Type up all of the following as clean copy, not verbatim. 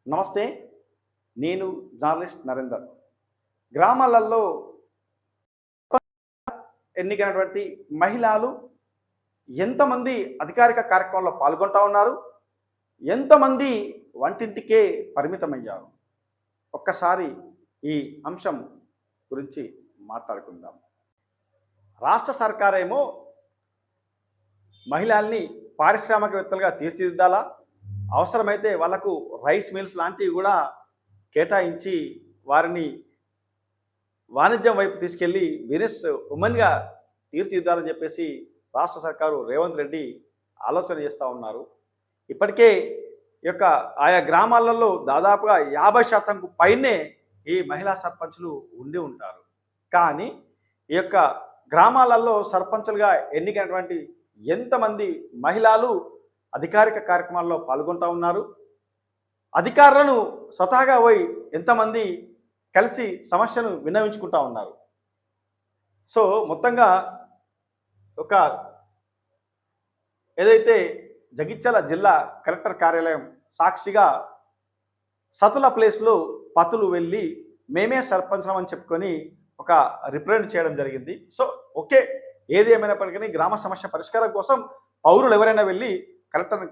నమస్తే. నేను జర్నలిస్ట్ నరేందర్. గ్రామాలలో ఎన్నికైనటువంటి మహిళలు ఎంతమంది అధికారిక కార్యక్రమాల్లో పాల్గొంటా ఉన్నారు? ఎంతమంది వంటింటికే పరిమితమయ్యారు? ఒక్కసారి ఈ అంశం గురించి మాట్లాడుకుందాం. రాష్ట్ర సర్కారేమో మహిళల్ని పారిశ్రామికవేత్తలుగా తీర్చిదిద్దాలా, అవసరమైతే వాళ్లకు రైస్ మిల్స్ లాంటివి కూడా కేటాయించి వారిని వాణిజ్యం వైపు తీసుకెళ్ళి బిజినెస్ ఉమెన్గా తీర్చిదిద్దాలని చెప్పేసి రాష్ట్ర సర్కారు రేవంత్ రెడ్డి ఆలోచన చేస్తూ ఉన్నారు. ఇప్పటికే ఈ యొక్క ఆయా గ్రామాలలో దాదాపుగా 50% పైనే ఈ మహిళా సర్పంచులు ఉండి ఉంటారు. కానీ ఈ యొక్క గ్రామాలలో సర్పంచులుగా ఎన్నికైనటువంటి ఎంతమంది మహిళలు అధికారిక కార్యక్రమాల్లో పాల్గొంటూ ఉన్నారు? అధికారులను స్వతహాగా పోయి ఎంతమంది కలిసి సమస్యను విన్నవించుకుంటా ఉన్నారు? సో మొత్తంగా ఒక ఏదైతే జగిత్యాల జిల్లా కలెక్టర్ కార్యాలయం సాక్షిగా సతుల ప్లేస్లో పతులు వెళ్ళి మేమే సర్పంచం అని చెప్పుకొని ఒక రిప్రజెంట్ చేయడం జరిగింది. సో ఓకే, ఏది ఏమైనప్పటికీ గ్రామ సమస్య పరిష్కారం కోసం పౌరులు ఎవరైనా వెళ్ళి కలెక్టర్ని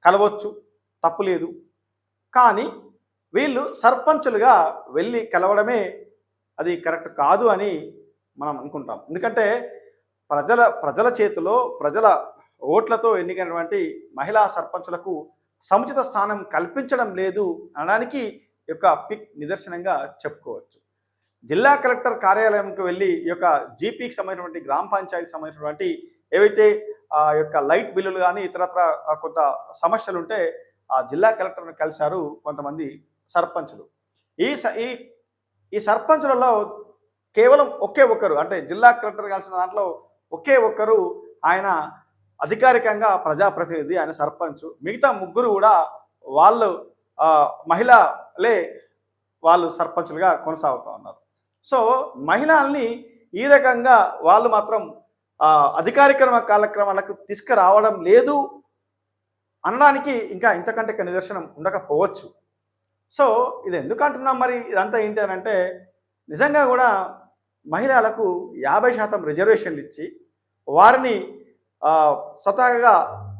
కలవచ్చు, తప్పులేదు. కానీ వీళ్ళు సర్పంచులుగా వెళ్ళి కలవడమే అది కరెక్ట్ కాదు అని మనం అనుకుంటాం. ఎందుకంటే ప్రజల చేతిలో ప్రజల ఓట్లతో ఎన్నికైనటువంటి మహిళా సర్పంచులకు సముచిత స్థానం కల్పించడం లేదు అనడానికి యొక్క పిక్ నిదర్శనంగా చెప్పుకోవచ్చు. జిల్లా కలెక్టర్ కార్యాలయంకి వెళ్ళి ఈ యొక్క జీపీకి సంబంధించినటువంటి గ్రామ పంచాయతీకి సంబంధించినటువంటి ఏవైతే ఆ యొక్క లైట్ బిల్లులు కానీ ఇతరత్ర కొంత సమస్యలు ఉంటే ఆ జిల్లా కలెక్టర్ని కలిశారు కొంతమంది సర్పంచులు. ఈ ఈ సర్పంచులలో కేవలం ఒకే ఒక్కరు, అంటే జిల్లా కలెక్టర్ కలిసిన దాంట్లో ఒకే ఒక్కరు ఆయన అధికారికంగా ప్రజాప్రతినిధి, ఆయన సర్పంచ్. మిగతా ముగ్గురు కూడా వాళ్ళు మహిళలే వాళ్ళు సర్పంచులుగా కొనసాగుతూ ఉన్నారు. సో మహిళల్ని ఈ రకంగా వాళ్ళు మాత్రం అధికారిక కార్యక్రమాలకు తీసుకురావడం లేదు అనడానికి ఇంకా ఇంతకంటే నిదర్శనం ఉండకపోవచ్చు. సో ఇది ఎందుకు అంటున్నాం మరి, ఇదంతా ఏంటి అని అంటే, నిజంగా కూడా మహిళలకు 50% రిజర్వేషన్లు ఇచ్చి వారిని స్వతహాగా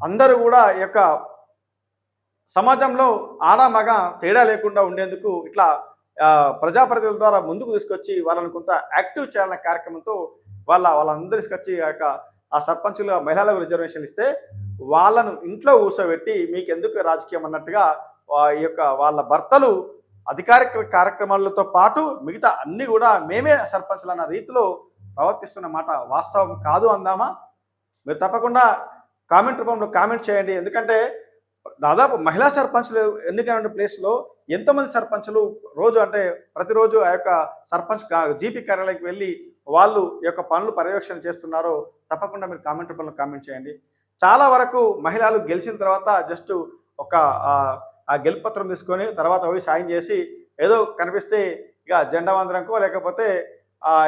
అందరూ కూడా ఈ యొక్క సమాజంలో ఆడ మగ తేడా లేకుండా ఉండేందుకు ఇట్లా ప్రజాప్రతినిధుల ద్వారా ముందుకు తీసుకొచ్చి వాళ్ళని కొంత యాక్టివ్ చేయాలనే కార్యక్రమంతో వాళ్ళందరూ తీసుకొచ్చి ఆ సర్పంచులుగా మహిళలకు రిజర్వేషన్లు ఇస్తే వాళ్ళను ఇంట్లో కూర్చోబెట్టి మీకు ఎందుకు రాజకీయం అన్నట్టుగా ఈ యొక్క వాళ్ళ భర్తలు అధికారిక కార్యక్రమాలతో పాటు మిగతా అన్ని కూడా మేమే సర్పంచులు అన్న రీతిలో ప్రవర్తిస్తున్న మాట వాస్తవం కాదు అందామా? మీరు తప్పకుండా కామెంట్ రూపంలో కామెంట్ చేయండి. ఎందుకంటే దాదాపు మహిళా సర్పంచులు ఎన్నికైన ప్లేస్లో ఎంతమంది సర్పంచులు రోజు అంటే ప్రతిరోజు ఆ యొక్క సర్పంచ్ జీపీ కార్యాలయానికి వెళ్ళి వాళ్ళు ఈ యొక్క పనులు పర్యవేక్షణ చేస్తున్నారో తప్పకుండా మీరు కామెంట్ రూపంలో కామెంట్ చేయండి. చాలా వరకు మహిళలు గెలిచిన తర్వాత జస్ట్ ఒక ఆ గెలుపత్రం తీసుకొని తర్వాత పోయి సాయం చేసి ఏదో కనిపిస్తే ఇక జెండా వందరంకో లేకపోతే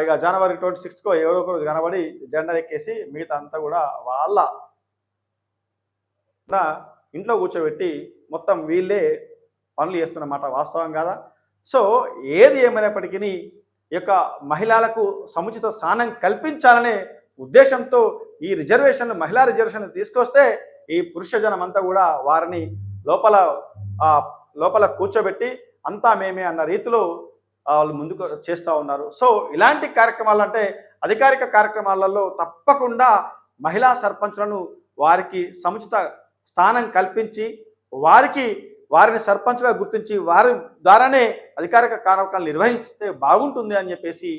ఇక జనవరి 26కో ఎవరో ఒకరు కనబడి జెండా ఎక్కేసి మిగతా అంతా కూడా వాళ్ళ ఇంట్లో కూర్చోబెట్టి మొత్తం వీళ్ళే పనులు చేస్తున్నమాట వాస్తవం కాదా? సో ఏది ఏమైనప్పటికీ ఈ యొక్క మహిళలకు సముచిత స్థానం కల్పించాలనే ఉద్దేశంతో ఈ రిజర్వేషన్లు మహిళా రిజర్వేషన్లు తీసుకొస్తే ఈ పురుష జనం అంతా కూడా వారిని లోపల కూర్చోబెట్టి అంతా మేమే అన్న రీతిలో వాళ్ళు ముందుకు చేస్తూ ఉన్నారు. సో ఇలాంటి కార్యక్రమాలు అంటే అధికారిక కార్యక్రమాలలో తప్పకుండా మహిళా సర్పంచులను వారికి సముచిత స్థానం కల్పించి వారిని సర్పంచ్గా గుర్తించి వారి ద్వారానే అధికారిక కార్యక్రమాలు నిర్వహిస్తే బాగుంటుంది అని చెప్పేసి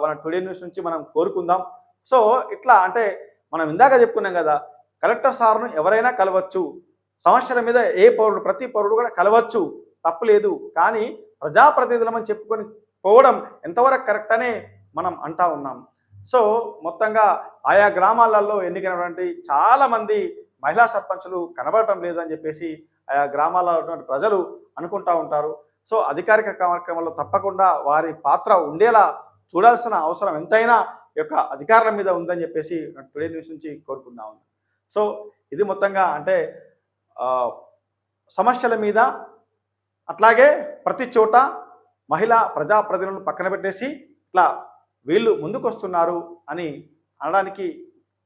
మన టుడే న్యూస్ నుంచి మనం కోరుకుందాం. సో ఇట్లా అంటే మనం ఇందాక చెప్పుకున్నాం కదా, కలెక్టర్ సార్ను ఎవరైనా కలవచ్చు, సమస్యల మీద ప్రతి పౌరుడు కూడా కలవచ్చు, తప్పులేదు. కానీ ప్రజాప్రతినిధులమని చెప్పుకొని పోవడం ఎంతవరకు కరెక్ట్ అనే మనం అంటా ఉన్నాం. సో మొత్తంగా ఆయా గ్రామాలలో ఎన్నికైనటువంటి చాలామంది మహిళా సర్పంచులు కనబడటం లేదు అని చెప్పేసి ఆయా గ్రామాల్లో ఉన్నటువంటి ప్రజలు అనుకుంటూ ఉంటారు. సో అధికారిక కార్యక్రమాల్లో తప్పకుండా వారి పాత్ర ఉండేలా చూడాల్సిన అవసరం ఎంతైనా ఈ యొక్క అధికారుల మీద ఉందని చెప్పేసి టుడే న్యూస్ నుంచి కోరుకుందాం. సో ఇది మొత్తంగా అంటే సమస్యల మీద అట్లాగే ప్రతి చోట మహిళా ప్రజాప్రతినిధులను పక్కన పెట్టేసి ఇట్లా వీళ్ళు ముందుకొస్తున్నారు అని అనడానికి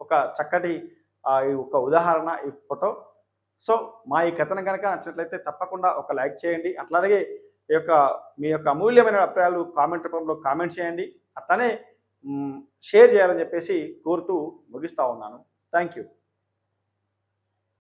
ఒక చక్కటి ఈ ఒక ఉదాహరణ ఈ ఫోటో. సో మా ఈ కథనం కనుక నచ్చినట్లయితే తప్పకుండా ఒక లైక్ చేయండి. అట్లాగే ఈ యొక్క మీ యొక్క అమూల్యమైన అభిప్రాయాలు కామెంట్ రూపంలో కామెంట్ చేయండి. అట్లానే షేర్ చేయాలని చెప్పేసి కోరుతూ ముగిస్తా ఉన్నాను. Thank you.